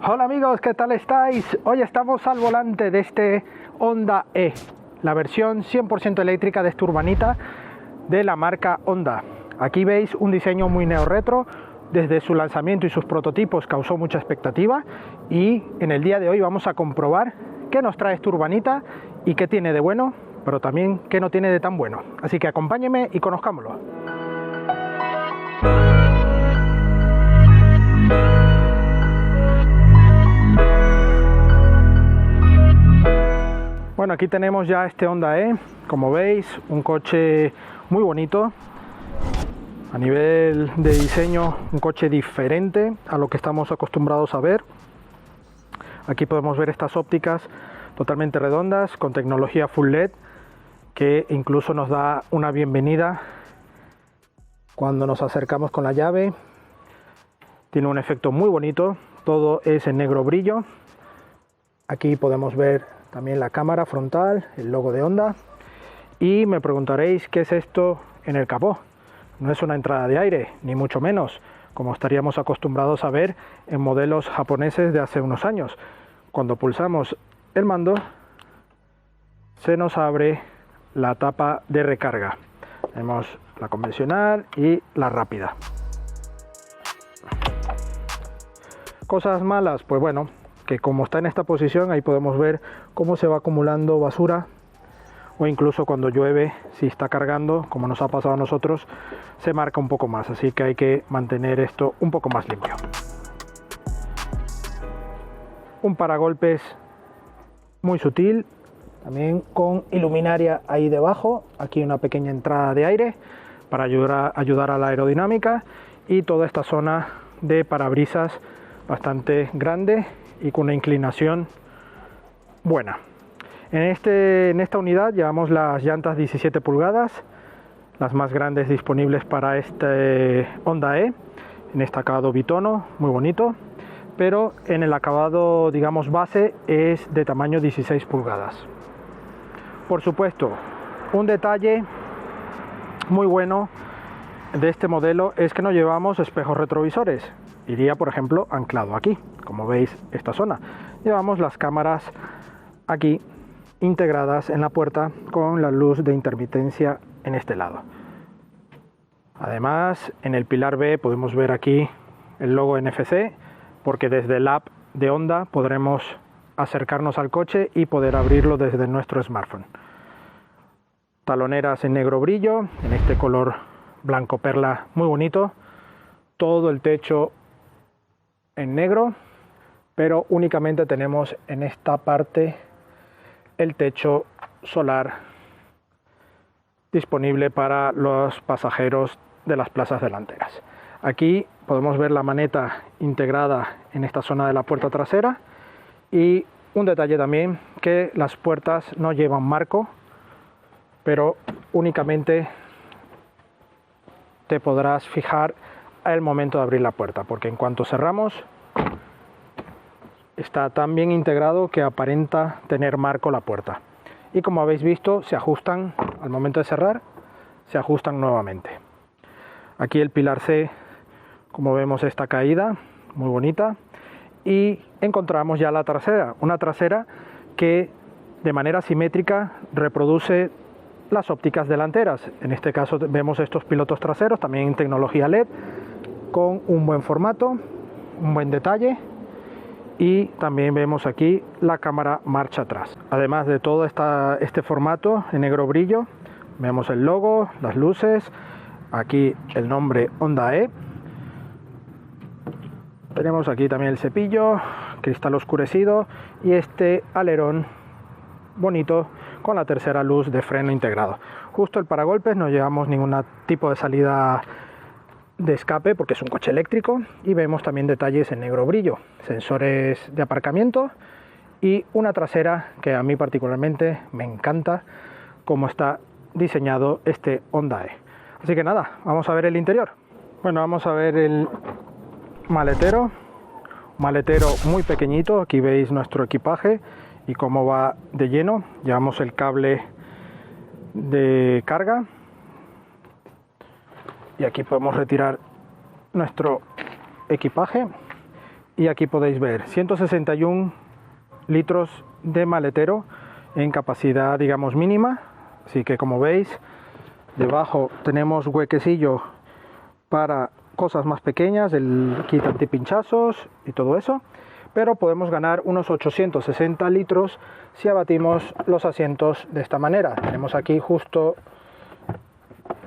Hola amigos, ¿qué tal estáis? Hoy estamos al volante de este Honda E, la versión 100% eléctrica de esta urbanita de la marca Honda. Aquí veis un diseño muy neo-retro. Desde su lanzamiento y sus prototipos causó mucha expectativa y en el día de hoy vamos a comprobar qué nos trae esta urbanita y qué tiene de bueno, pero también qué no tiene de tan bueno. Así que acompáñenme y conozcámoslo. Bueno, aquí tenemos ya este Honda E, como veis, un coche muy bonito. A nivel de diseño, un coche diferente a lo que estamos acostumbrados a ver. Aquí podemos ver estas ópticas totalmente redondas con tecnología Full LED, que incluso nos da una bienvenida cuando nos acercamos con la llave. Tiene un efecto muy bonito, todo es en negro brillo. Aquí podemos ver también la cámara frontal, el logo de Honda. Y me preguntaréis qué es esto en el capó. No es una entrada de aire, ni mucho menos, como estaríamos acostumbrados a ver en modelos japoneses de hace unos años. Cuando pulsamos el mando, se nos abre la tapa de recarga. Tenemos la convencional y la rápida. Cosas malas, pues bueno, que como está en esta posición, ahí podemos ver cómo se va acumulando basura, o incluso cuando llueve, si está cargando, como nos ha pasado a nosotros, se marca un poco más, así que hay que mantener esto un poco más limpio. Un paragolpes muy sutil, también con iluminaria ahí debajo. Aquí una pequeña entrada de aire para ayudar a la aerodinámica, y toda esta zona de parabrisas bastante grande y con una inclinación buena. En esta unidad llevamos las llantas 17 pulgadas, las más grandes disponibles para este Honda E, en este acabado bitono, muy bonito, pero en el acabado, digamos, base es de tamaño 16 pulgadas. Por supuesto, un detalle muy bueno de este modelo es que no llevamos espejos retrovisores. Iría, por ejemplo, anclado aquí, como veis esta zona. Llevamos las cámaras aquí integradas en la puerta con la luz de intermitencia en este lado. Además, en el pilar B podemos ver aquí el logo NFC, porque desde el app de Honda podremos acercarnos al coche y poder abrirlo desde nuestro smartphone. Taloneras en negro brillo, en este color blanco perla muy bonito. Todo el techo en negro, pero únicamente tenemos en esta parte el techo solar disponible para los pasajeros de las plazas delanteras. Aquí podemos ver la maneta integrada en esta zona de la puerta trasera, y un detalle también, que las puertas no llevan marco, pero únicamente te podrás fijar al momento de abrir la puerta, porque en cuanto cerramos está tan bien integrado que aparenta tener marco la puerta, y como habéis visto, se ajustan al momento de cerrar, se ajustan nuevamente. Aquí el pilar C, como vemos, esta caída muy bonita, y encontramos ya la trasera, una trasera que de manera simétrica reproduce las ópticas delanteras. En este caso vemos estos pilotos traseros también en tecnología LED, con un buen formato, un buen detalle, y también vemos aquí la cámara marcha atrás. Además de todo este formato en negro brillo, vemos el logo, las luces, aquí el nombre Honda E. Tenemos aquí también el cepillo, cristal oscurecido, y este alerón bonito con la tercera luz de freno integrado. Justo el paragolpes, no llevamos ningún tipo de salida de escape porque es un coche eléctrico, y vemos también detalles en negro brillo, sensores de aparcamiento y una trasera que a mí particularmente me encanta cómo está diseñado este Honda E. Así que nada, vamos a ver el interior. Bueno, vamos a ver el maletero muy pequeñito. Aquí veis nuestro equipaje y cómo va de lleno. Llevamos el cable de carga, y aquí podemos retirar nuestro equipaje, y aquí podéis ver 161 litros de maletero en capacidad, digamos, mínima. Así que, como veis, debajo tenemos huequecillo para cosas más pequeñas, el kit antipinchazos y todo eso, pero podemos ganar unos 860 litros si abatimos los asientos de esta manera. Tenemos aquí justo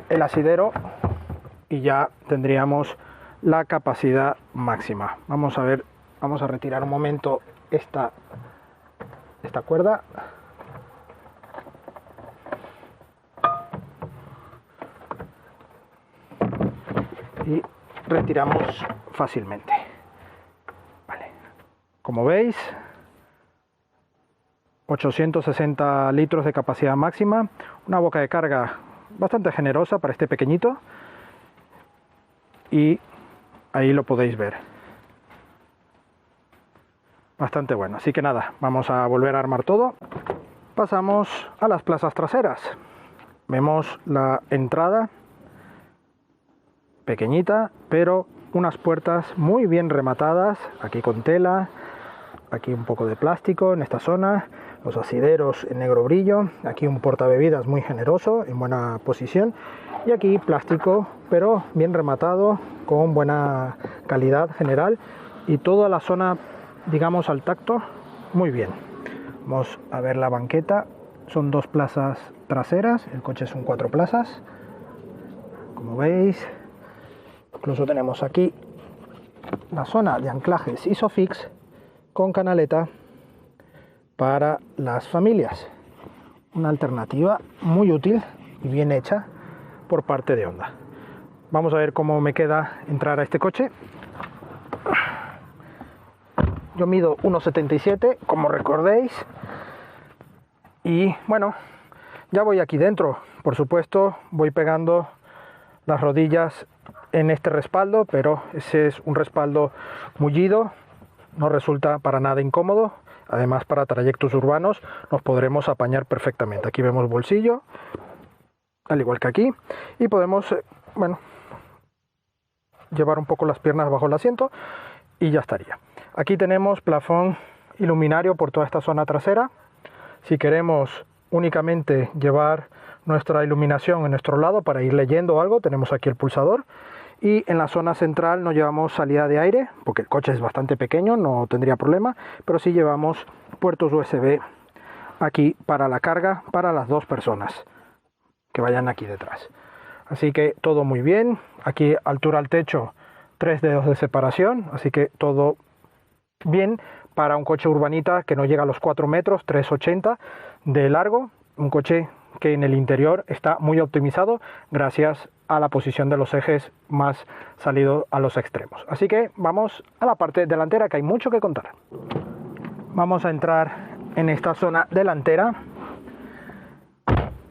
el asidero y ya tendríamos la capacidad máxima. Vamos a ver, vamos a retirar un momento esta cuerda. Y retiramos fácilmente. Vale. Como veis, 860 litros de capacidad máxima, una boca de carga bastante generosa para este pequeñito, y ahí lo podéis ver, bastante bueno. Así que nada, vamos a volver a armar todo. Pasamos a las plazas traseras. Vemos la entrada pequeñita, pero unas puertas muy bien rematadas, aquí con tela, aquí un poco de plástico en esta zona, los asideros en negro brillo, aquí un portabebidas muy generoso, en buena posición, y aquí plástico, pero bien rematado, con buena calidad general, y toda la zona, digamos, al tacto, muy bien. Vamos a ver la banqueta, son 2 plazas traseras, el coche es un 4 plazas, como veis. Incluso tenemos aquí la zona de anclajes Isofix con canaleta para las familias. Una alternativa muy útil y bien hecha por parte de Honda. Vamos a ver cómo me queda entrar a este coche. Yo mido 1,77, como recordéis. Y bueno, ya voy aquí dentro. Por supuesto, voy pegando las rodillas en este respaldo, pero ese es un respaldo mullido, no resulta para nada incómodo. Además, para trayectos urbanos nos podremos apañar perfectamente. Aquí vemos bolsillo, al igual que aquí, y podemos, bueno, llevar un poco las piernas bajo el asiento y ya estaría. Aquí tenemos plafón iluminario por toda esta zona trasera. Si queremos únicamente llevar nuestra iluminación en nuestro lado para ir leyendo algo, tenemos aquí el pulsador. Y en la zona central no llevamos salida de aire, porque el coche es bastante pequeño, no tendría problema, pero sí llevamos puertos USB aquí para la carga para las 2 personas que vayan aquí detrás. Así que todo muy bien. Aquí altura al techo, 3 dedos de separación, así que todo bien para un coche urbanita que no llega a los 4 metros, 3,80 de largo, un coche que en el interior está muy optimizado gracias a la posición de los ejes más salido a los extremos. Así que vamos a la parte delantera, que hay mucho que contar. Vamos a entrar en esta zona delantera.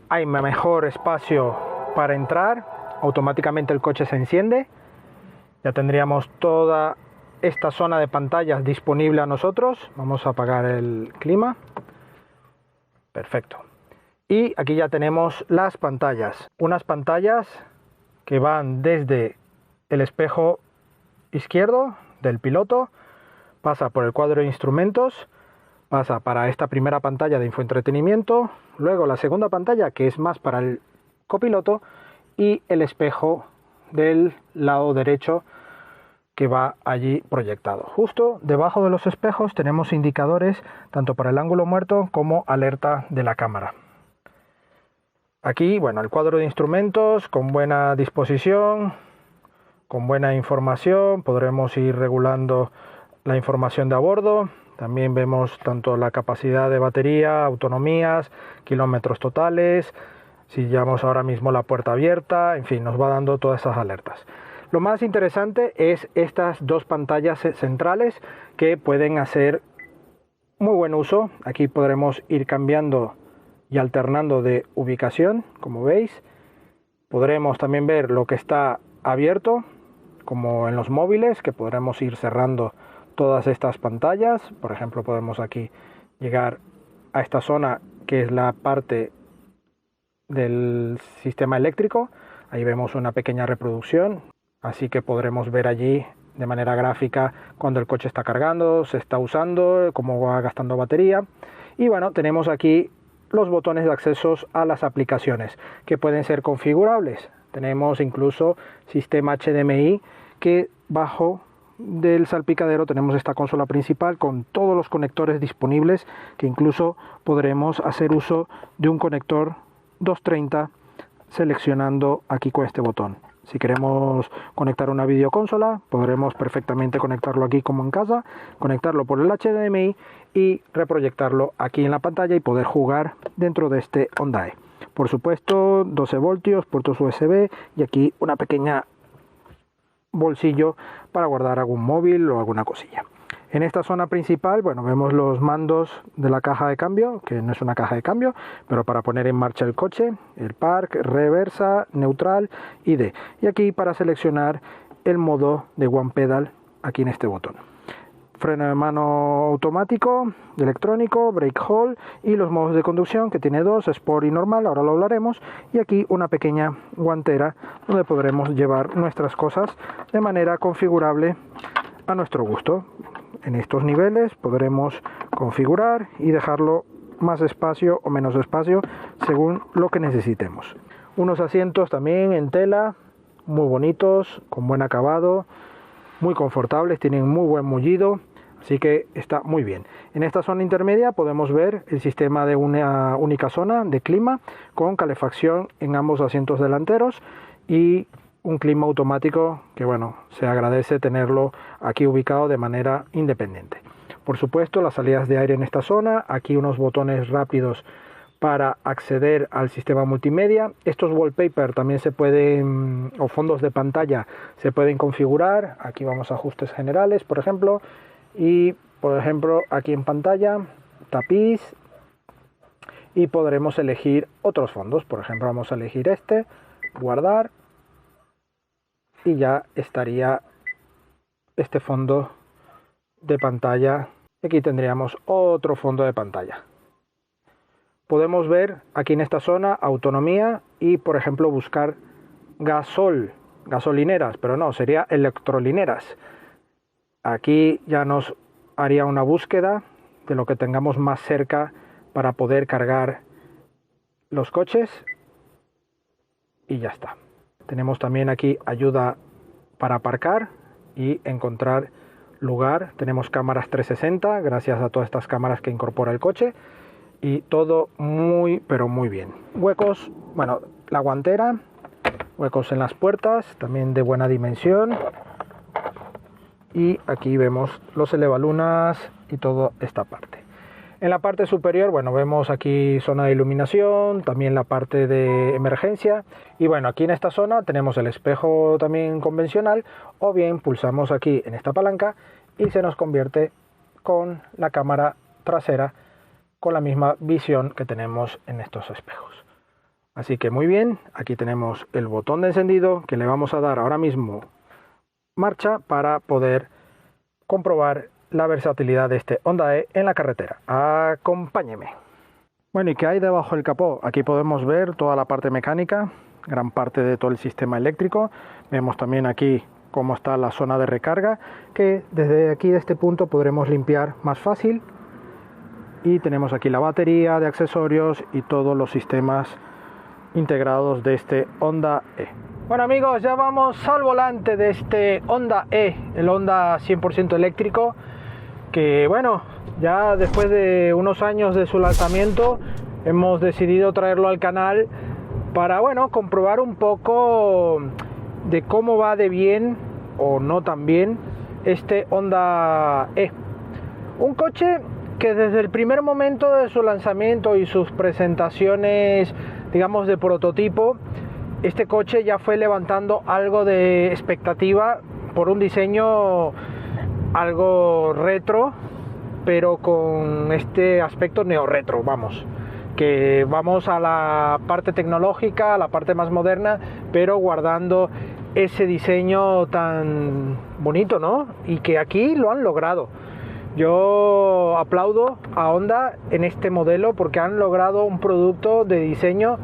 Hay mejor espacio para entrar. Automáticamente el coche se enciende. Ya tendríamos toda esta zona de pantallas disponible a nosotros. Vamos a apagar el clima. Perfecto. Y aquí ya tenemos las pantallas. Unas pantallas que van desde el espejo izquierdo del piloto, pasa por el cuadro de instrumentos, pasa para esta primera pantalla de infoentretenimiento, luego la segunda pantalla que es más para el copiloto y el espejo del lado derecho que va allí proyectado. Justo debajo de los espejos tenemos indicadores tanto para el ángulo muerto como alerta de la cámara. Aquí, bueno, el cuadro de instrumentos con buena disposición, con buena información, podremos ir regulando la información de a bordo. También vemos tanto la capacidad de batería, autonomías, kilómetros totales, si llevamos ahora mismo la puerta abierta, en fin, nos va dando todas esas alertas. Lo más interesante es estas 2 pantallas centrales que pueden hacer muy buen uso. Aquí podremos ir cambiando y alternando de ubicación, como veis. Podremos también ver lo que está abierto, como en los móviles, que podremos ir cerrando todas estas pantallas. Por ejemplo, podemos aquí llegar a esta zona que es la parte del sistema eléctrico. Ahí vemos una pequeña reproducción, así que podremos ver allí de manera gráfica cuando el coche está cargando, se está usando, cómo va gastando batería. Y bueno, tenemos aquí los botones de accesos a las aplicaciones que pueden ser configurables. Tenemos incluso sistema HDMI, que bajo del salpicadero tenemos esta consola principal con todos los conectores disponibles, que incluso podremos hacer uso de un conector 230 seleccionando aquí con este botón. Si queremos conectar una videoconsola, podremos perfectamente conectarlo aquí como en casa, conectarlo por el HDMI y reproyectarlo aquí en la pantalla y poder jugar dentro de este Honda E. Por supuesto, 12 voltios, puertos USB y aquí una pequeña bolsillo para guardar algún móvil o alguna cosilla. En esta zona principal, bueno, vemos los mandos de la caja de cambio, que no es una caja de cambio, pero para poner en marcha el coche, el park, reversa, neutral y D. Y aquí para seleccionar el modo de One Pedal, aquí en este botón. Freno de mano automático, electrónico, brake hold y los modos de conducción, que tiene dos, Sport y normal, ahora lo hablaremos. Y aquí una pequeña guantera donde podremos llevar nuestras cosas de manera configurable a nuestro gusto. En estos niveles podremos configurar y dejarlo más espacio o menos espacio según lo que necesitemos. Unos asientos también en tela, muy bonitos, con buen acabado, muy confortables, tienen muy buen mullido, así que está muy bien. En esta zona intermedia podemos ver el sistema de una única zona de clima con calefacción en ambos asientos delanteros y un clima automático que, bueno, se agradece tenerlo aquí ubicado de manera independiente. Por supuesto, las salidas de aire en esta zona, aquí unos botones rápidos para acceder al sistema multimedia. Estos wallpaper también se pueden, o fondos de pantalla, se pueden configurar. Aquí vamos a ajustes generales, por ejemplo, y por ejemplo aquí en pantalla, tapiz, y podremos elegir otros fondos. Por ejemplo, vamos a elegir este, guardar, y ya estaría este fondo de pantalla. Aquí tendríamos otro fondo de pantalla. Podemos ver aquí en esta zona autonomía y, por ejemplo, buscar gasolineras, pero no, sería electrolineras. Aquí ya nos haría una búsqueda de lo que tengamos más cerca para poder cargar los coches y ya está. Tenemos también aquí ayuda para aparcar y encontrar lugar. Tenemos cámaras 360 gracias a todas estas cámaras que incorpora el coche y todo muy pero muy bien. Huecos, bueno, la guantera, huecos en las puertas, también de buena dimensión. Y aquí vemos los elevalunas y toda esta parte. En la parte superior, bueno, vemos aquí zona de iluminación, también la parte de emergencia. Y bueno, aquí en esta zona tenemos el espejo también convencional, o bien pulsamos aquí en esta palanca y se nos convierte con la cámara trasera con la misma visión que tenemos en estos espejos. Así que muy bien, aquí tenemos el botón de encendido que le vamos a dar ahora mismo marcha para poder comprobar la versatilidad de este Honda E en la carretera. Acompáñeme. Bueno, ¿y qué hay debajo del capó? Aquí podemos ver toda la parte mecánica, gran parte de todo el sistema eléctrico. Vemos también aquí cómo está la zona de recarga, que desde aquí de este punto podremos limpiar más fácil. Y tenemos aquí la batería de accesorios y todos los sistemas integrados de este Honda E. Bueno amigos, ya vamos al volante de este Honda E, el Honda 100% eléctrico, que bueno, ya después de unos años de su lanzamiento hemos decidido traerlo al canal para, bueno, comprobar un poco de cómo va de bien o no tan bien este Honda E. Un coche que desde el primer momento de su lanzamiento y sus presentaciones, digamos, de prototipo, este coche ya fue levantando algo de expectativa por un diseño algo retro, pero con este aspecto neo-retro, vamos. Que vamos a la parte tecnológica, a la parte más moderna, pero guardando ese diseño tan bonito, ¿no? Y que aquí lo han logrado. Yo aplaudo a Honda en este modelo porque han logrado un producto de diseño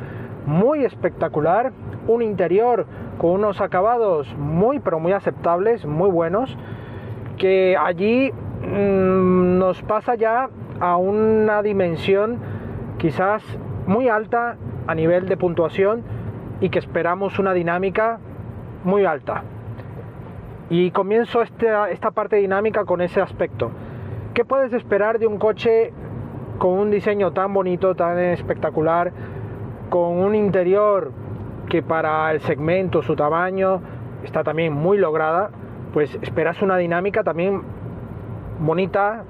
muy espectacular, un interior con unos acabados muy pero muy aceptables, muy buenos, que allí nos pasa ya a una dimensión quizás muy alta a nivel de puntuación y que esperamos una dinámica muy alta. Y comienzo esta parte dinámica con ese aspecto. ¿Qué puedes esperar de un coche con un diseño tan bonito, tan espectacular, con un interior que para el segmento, su tamaño, está también muy lograda? Pues esperas una dinámica también bonita,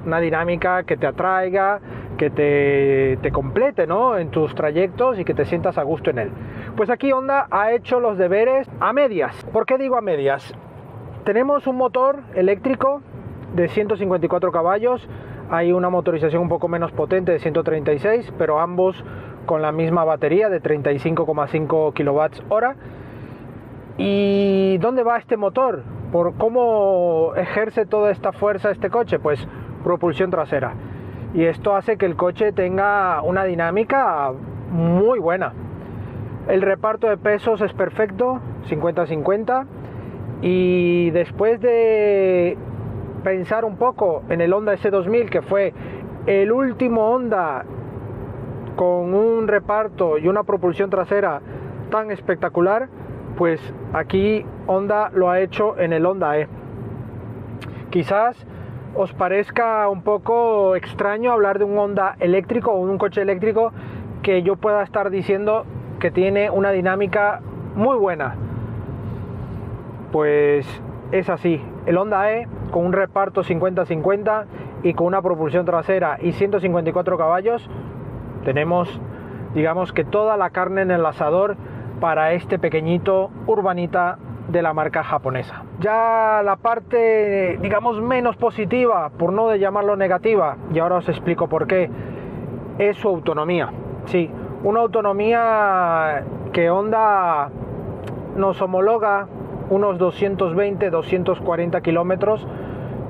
una dinámica que te atraiga, que te complete, ¿no?, en tus trayectos y que te sientas a gusto en él. Pues aquí Honda ha hecho los deberes a medias. ¿Por qué digo a medias? Tenemos un motor eléctrico de 154 caballos, hay una motorización un poco menos potente de 136, pero ambos con la misma batería de 35,5 kWh. ¿Y dónde va este motor? ¿Por cómo ejerce toda esta fuerza este coche? Pues propulsión trasera. Y esto hace que el coche tenga una dinámica muy buena. El reparto de pesos es perfecto, 50-50. Y después de pensar un poco en el Honda S2000, que fue el último Honda con un reparto y una propulsión trasera tan espectacular, pues aquí Honda lo ha hecho en el Honda E. Quizás os parezca un poco extraño hablar de un Honda eléctrico o un coche eléctrico que yo pueda estar diciendo que tiene una dinámica muy buena. Pues es así, el Honda E con un reparto 50-50 y con una propulsión trasera y 154 caballos, tenemos, digamos, que toda la carne en el asador para este pequeñito urbanita de la marca japonesa. Ya la parte, digamos, menos positiva, por no llamarlo negativa, y ahora os explico por qué, es su autonomía. Sí, una autonomía que Honda nos homologa unos 220-240 kilómetros,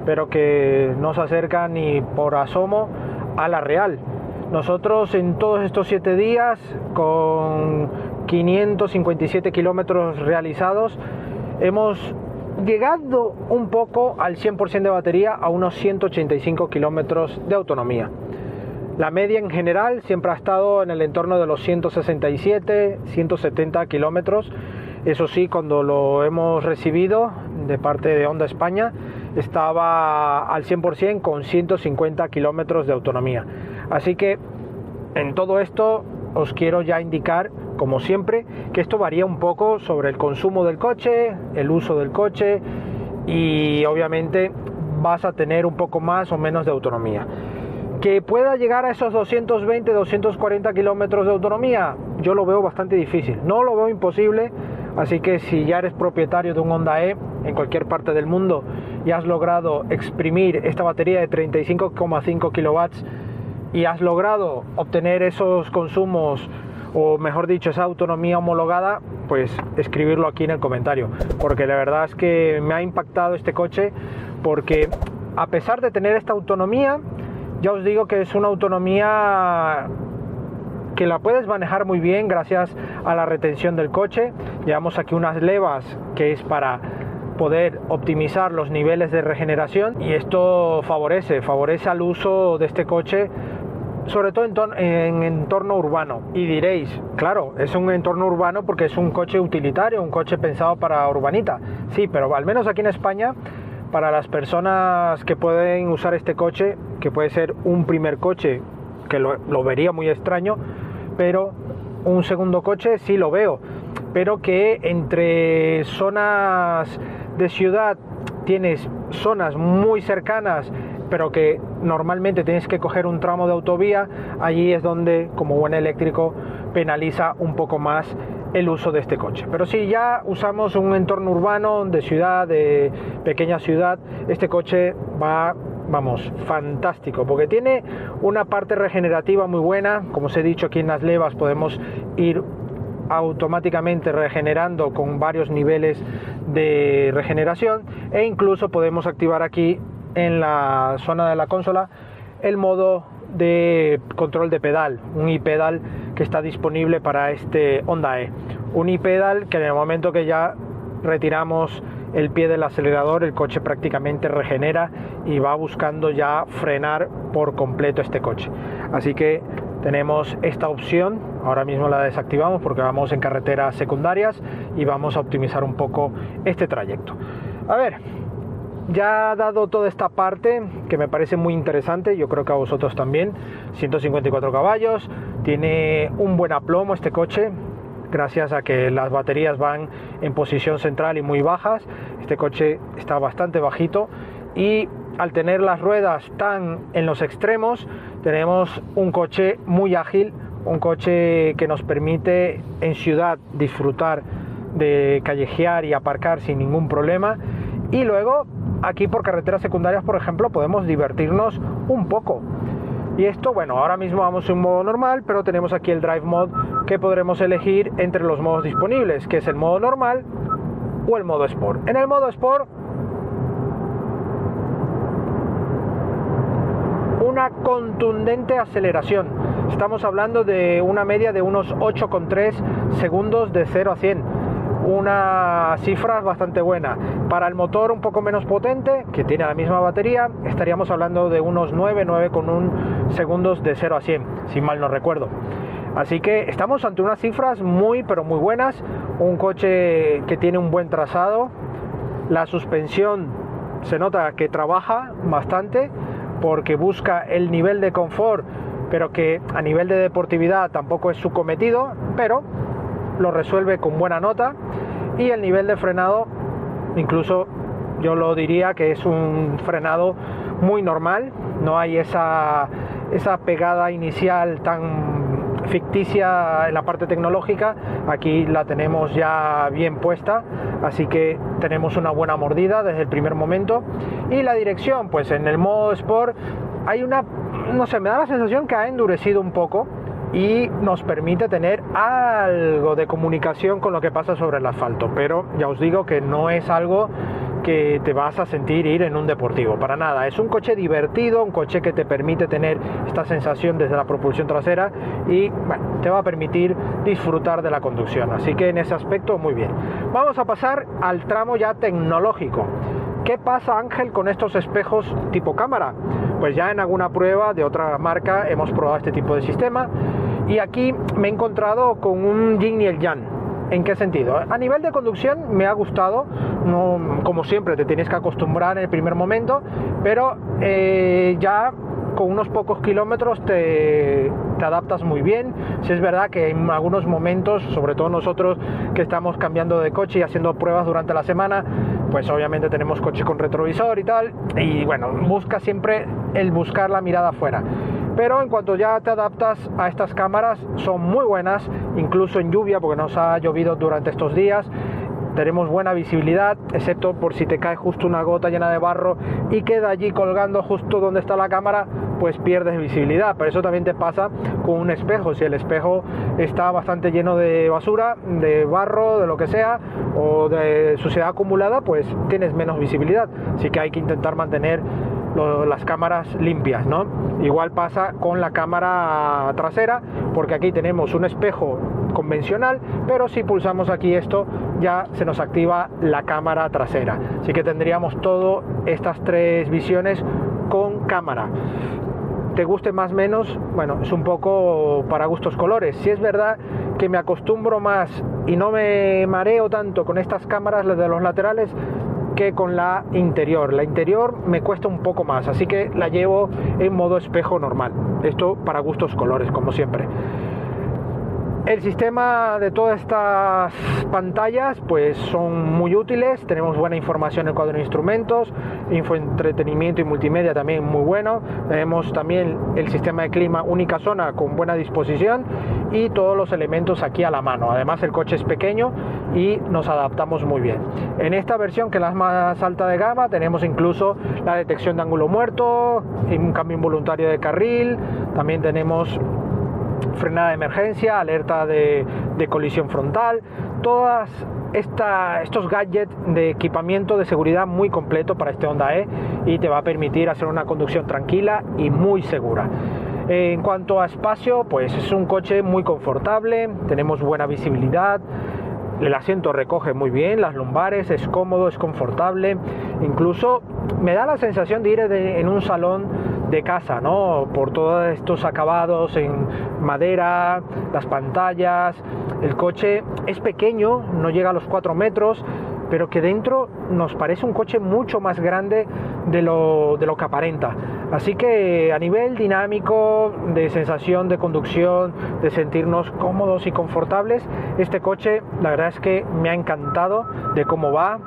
pero que no se acerca ni por asomo a la real. Nosotros en todos estos 7 días, con 557 kilómetros realizados, hemos llegado un poco al 100% de batería, a unos 185 kilómetros de autonomía. La media en general siempre ha estado en el entorno de los 167-170 kilómetros. Eso sí, cuando lo hemos recibido de parte de Honda España, estaba al 100% con 150 kilómetros de autonomía. Así que en todo esto os quiero ya indicar, como siempre, que esto varía un poco sobre el consumo del coche, el uso del coche, y obviamente vas a tener un poco más o menos de autonomía. Que pueda llegar a esos 220-240 kilómetros de autonomía, yo lo veo bastante difícil. No lo veo imposible, así que si ya eres propietario de un Honda E en cualquier parte del mundo y has logrado exprimir esta batería de 35,5 kilowatts y has logrado obtener esos consumos, o mejor dicho, esa autonomía homologada, pues escribirlo aquí en el comentario, porque la verdad es que me ha impactado este coche, porque a pesar de tener esta autonomía, ya os digo que es una autonomía que la puedes manejar muy bien gracias a la retención del coche. Llevamos aquí unas levas que es para poder optimizar los niveles de regeneración, y esto favorece al uso de este coche, sobre todo en entorno urbano. Y diréis, claro, es un entorno urbano porque es un coche utilitario, un coche pensado para urbanita. Sí, pero al menos aquí en España, para las personas que pueden usar este coche, que puede ser un primer coche, que lo vería muy extraño, pero un segundo coche sí lo veo, pero que entre zonas de ciudad tienes zonas muy cercanas, pero que normalmente tienes que coger un tramo de autovía, allí es donde, como buen eléctrico, penaliza un poco más el uso de este coche. Pero si ya usamos un entorno urbano, de ciudad, de pequeña ciudad, este coche va, vamos, fantástico, porque tiene una parte regenerativa muy buena. Como os he dicho, aquí en las levas podemos ir automáticamente regenerando con varios niveles de regeneración, e incluso podemos activar aquí en la zona de la consola el modo de control de pedal, un iPedal que está disponible para este Honda E. Un iPedal que en el momento que ya retiramos el pie del acelerador, el coche prácticamente regenera y va buscando ya frenar por completo este coche. Así que tenemos esta opción, ahora mismo la desactivamos porque vamos en carreteras secundarias y vamos a optimizar un poco este trayecto. A ver, ya dado toda esta parte que me parece muy interesante, yo creo que a vosotros también, 154 caballos, tiene un buen aplomo este coche, gracias a que las baterías van en posición central y muy bajas. Este coche está bastante bajito y al tener las ruedas tan en los extremos, tenemos un coche muy ágil, un coche que nos permite en ciudad disfrutar de callejear y aparcar sin ningún problema, y luego aquí por carreteras secundarias, por ejemplo, podemos divertirnos un poco. Y esto, bueno, ahora mismo vamos en modo normal, pero tenemos aquí el Drive Mode que podremos elegir entre los modos disponibles, que es el modo normal o el modo Sport. En el modo Sport, una contundente aceleración. Estamos hablando de una media de unos 8,3 segundos de 0 a 100. Una cifra bastante buena. Para el motor un poco menos potente, que tiene la misma batería, estaríamos hablando de unos 9,1 segundos de 0 a 100, si mal no recuerdo. Así que estamos ante unas cifras muy pero muy buenas. Un coche que tiene un buen trazado. La suspensión se nota que trabaja bastante porque busca el nivel de confort, pero que a nivel de deportividad tampoco es su cometido, pero lo resuelve con buena nota. Y el nivel de frenado, incluso yo lo diría que es un frenado muy normal, no hay esa pegada inicial tan ficticia en la parte tecnológica. Aquí la tenemos ya bien puesta, así que tenemos una buena mordida desde el primer momento. Y la dirección, pues en el modo Sport hay una, no sé, me da la sensación que ha endurecido un poco y nos permite tener algo de comunicación con lo que pasa sobre el asfalto, pero ya os digo que no es algo que te vas a sentir ir en un deportivo, para nada. Es un coche divertido, un coche que te permite tener esta sensación desde la propulsión trasera y bueno, te va a permitir disfrutar de la conducción, así que en ese aspecto muy bien. Vamos a pasar al tramo ya tecnológico. ¿Qué pasa, Ángel, con estos espejos tipo cámara? Pues ya en alguna prueba de otra marca hemos probado este tipo de sistema y aquí me he encontrado con un yin y el yang. ¿En qué sentido? A nivel de conducción me ha gustado, no, como siempre te tienes que acostumbrar en el primer momento, pero ya con unos pocos kilómetros te adaptas muy bien. Si es verdad que en algunos momentos, sobre todo nosotros que estamos cambiando de coche y haciendo pruebas durante la semana, pues obviamente tenemos coche con retrovisor y tal, y bueno, busca siempre el buscar la mirada afuera. Pero en cuanto ya te adaptas a estas cámaras, son muy buenas, incluso en lluvia, porque nos ha llovido durante estos días. Tenemos buena visibilidad, excepto por si te cae justo una gota llena de barro y queda allí colgando justo donde está la cámara, pues pierdes visibilidad. Pero eso también te pasa con un espejo. Si el espejo está bastante lleno de basura, de barro, de lo que sea, o de suciedad acumulada, pues tienes menos visibilidad. Así que hay que intentar mantener las cámaras limpias, ¿no? Igual pasa con la cámara trasera, porque aquí tenemos un espejo convencional, pero si pulsamos aquí esto ya se nos activa la cámara trasera, así que tendríamos todas estas tres visiones con cámara. Te guste más o menos, bueno, es un poco para gustos colores. Si es verdad que me acostumbro más y no me mareo tanto con estas cámaras de los laterales que con la interior. La interior me cuesta un poco más, así que la llevo en modo espejo normal. Esto para gustos colores, como siempre. El sistema de todas estas pantallas pues son muy útiles, tenemos buena información en el cuadro de instrumentos, infoentretenimiento y multimedia también muy bueno, tenemos también el sistema de clima única zona con buena disposición y todos los elementos aquí a la mano. Además el coche es pequeño y nos adaptamos muy bien. En esta versión, que es la más alta de gama, tenemos incluso la detección de ángulo muerto, un cambio involuntario de carril, también tenemos frenada de emergencia, alerta de colisión frontal. Todas estos gadgets de equipamiento de seguridad muy completo para este Honda E y te va a permitir hacer una conducción tranquila y muy segura. En cuanto a espacio, pues es un coche muy confortable, tenemos buena visibilidad, el asiento recoge muy bien las lumbares, es cómodo, es confortable, incluso me da la sensación de ir en un salón de casa, ¿no? Por todos estos acabados en madera, las pantallas. El coche es pequeño, no llega a los 4 metros, pero que dentro nos parece un coche mucho más grande de lo que aparenta. Así que a nivel dinámico, de sensación de conducción, de sentirnos cómodos y confortables, este coche la verdad es que me ha encantado de cómo va.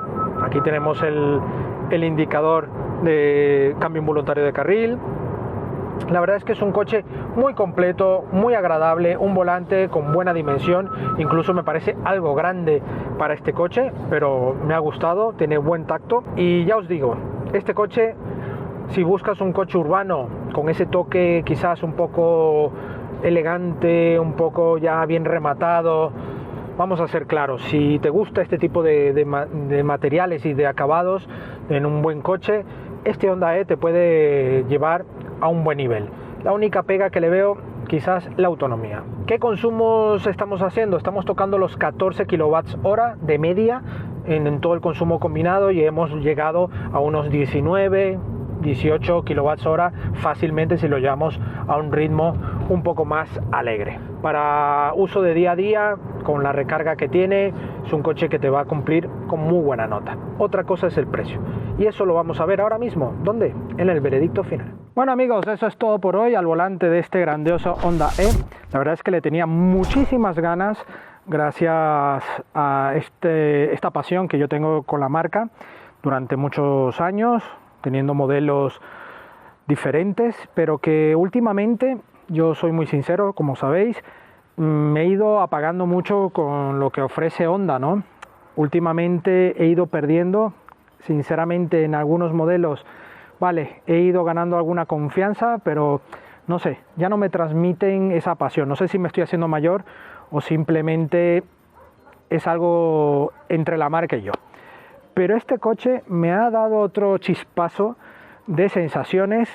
Aquí tenemos el indicador de cambio involuntario de carril. La verdad es que es un coche muy completo, muy agradable, un volante con buena dimensión, incluso me parece algo grande para este coche, pero me ha gustado, tiene buen tacto y ya os digo, este coche, si buscas un coche urbano con ese toque quizás un poco elegante, un poco ya bien rematado, vamos a ser claros, si te gusta este tipo de materiales y de acabados en un buen coche, este Honda E te puede llevar a un buen nivel. La única pega que le veo quizás la autonomía. ¿Qué consumos estamos haciendo? Estamos tocando los 14 kWh de media en todo el consumo combinado y hemos llegado a unos 19, 18 kWh fácilmente si lo llevamos a un ritmo un poco más alegre. Para uso de día a día, con la recarga que tiene, es un coche que te va a cumplir con muy buena nota. Otra cosa es el precio. Y eso lo vamos a ver ahora mismo. ¿Dónde? En el veredicto final. Bueno amigos, eso es todo por hoy al volante de este grandioso Honda E. La verdad es que le tenía muchísimas ganas gracias a esta pasión que yo tengo con la marca durante muchos años, teniendo modelos diferentes, pero que últimamente, yo soy muy sincero, como sabéis, me he ido apagando mucho con lo que ofrece Honda, ¿no? Últimamente he ido perdiendo, sinceramente, en algunos modelos, vale, he ido ganando alguna confianza, pero no sé, ya no me transmiten esa pasión. No sé si me estoy haciendo mayor o simplemente es algo entre la marca y yo. Pero este coche me ha dado otro chispazo de sensaciones,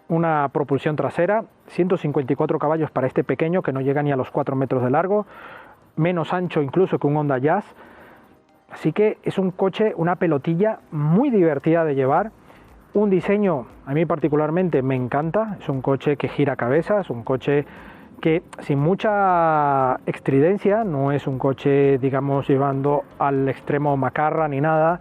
una propulsión trasera, 154 caballos para este pequeño que no llega ni a los 4 metros de largo, menos ancho incluso que un Honda Jazz. Así que es un coche, una pelotilla muy divertida de llevar, un diseño a mí particularmente me encanta, es un coche que gira cabeza, es un coche que sin mucha extridencia, no es un coche digamos llevando al extremo macarra ni nada,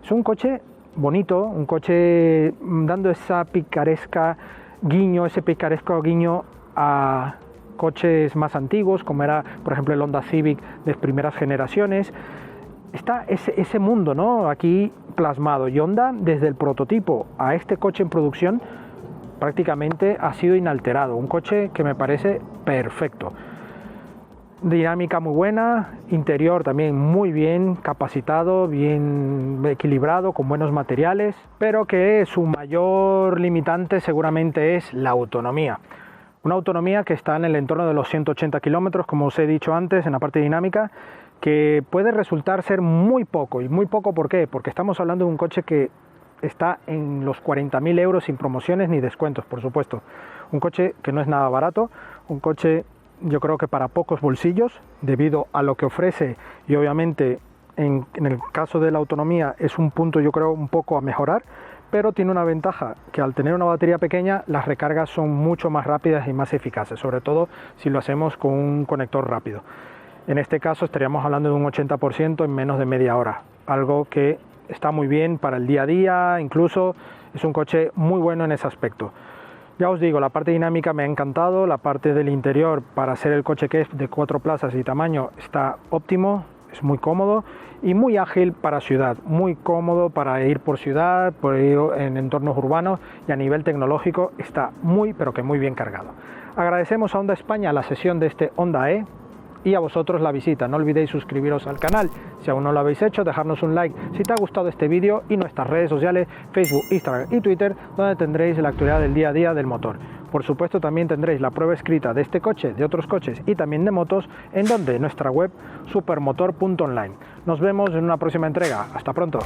es un coche bonito, un coche dando esa picaresca guiño, ese picaresco guiño a coches más antiguos como era por ejemplo el Honda Civic de primeras generaciones. Está ese mundo, ¿no?, aquí plasmado, y Honda desde el prototipo a este coche en producción prácticamente ha sido inalterado, un coche que me parece perfecto. Dinámica muy buena, interior también muy bien capacitado, bien equilibrado, con buenos materiales, pero que su mayor limitante seguramente es la autonomía. Una autonomía que está en el entorno de los 180 kilómetros, como os he dicho antes en la parte dinámica, que puede resultar ser muy poco. ¿Y muy poco por qué? Porque estamos hablando de un coche que está en los 40.000 euros sin promociones ni descuentos, por supuesto. Un coche que no es nada barato, un coche yo creo que para pocos bolsillos, debido a lo que ofrece y obviamente en el caso de la autonomía es un punto yo creo un poco a mejorar, pero tiene una ventaja, que al tener una batería pequeña las recargas son mucho más rápidas y más eficaces, sobre todo si lo hacemos con un conector rápido. En este caso estaríamos hablando de un 80% en menos de media hora, algo que está muy bien para el día a día, incluso es un coche muy bueno en ese aspecto. Ya os digo, la parte dinámica me ha encantado, la parte del interior para ser el coche que es de 4 plazas y tamaño está óptimo, es muy cómodo y muy ágil para ciudad, muy cómodo para ir por ciudad, por ir en entornos urbanos, y a nivel tecnológico está muy pero que muy bien cargado. Agradecemos a Honda España la cesión de este Honda E, y a vosotros la visita. No olvidéis suscribiros al canal si aún no lo habéis hecho, dejarnos un like si te ha gustado este vídeo y nuestras redes sociales Facebook, Instagram y Twitter, donde tendréis la actualidad del día a día del motor. Por supuesto, también tendréis la prueba escrita de este coche, de otros coches y también de motos en nuestra web supermotor.online. Nos vemos en una próxima entrega. Hasta pronto.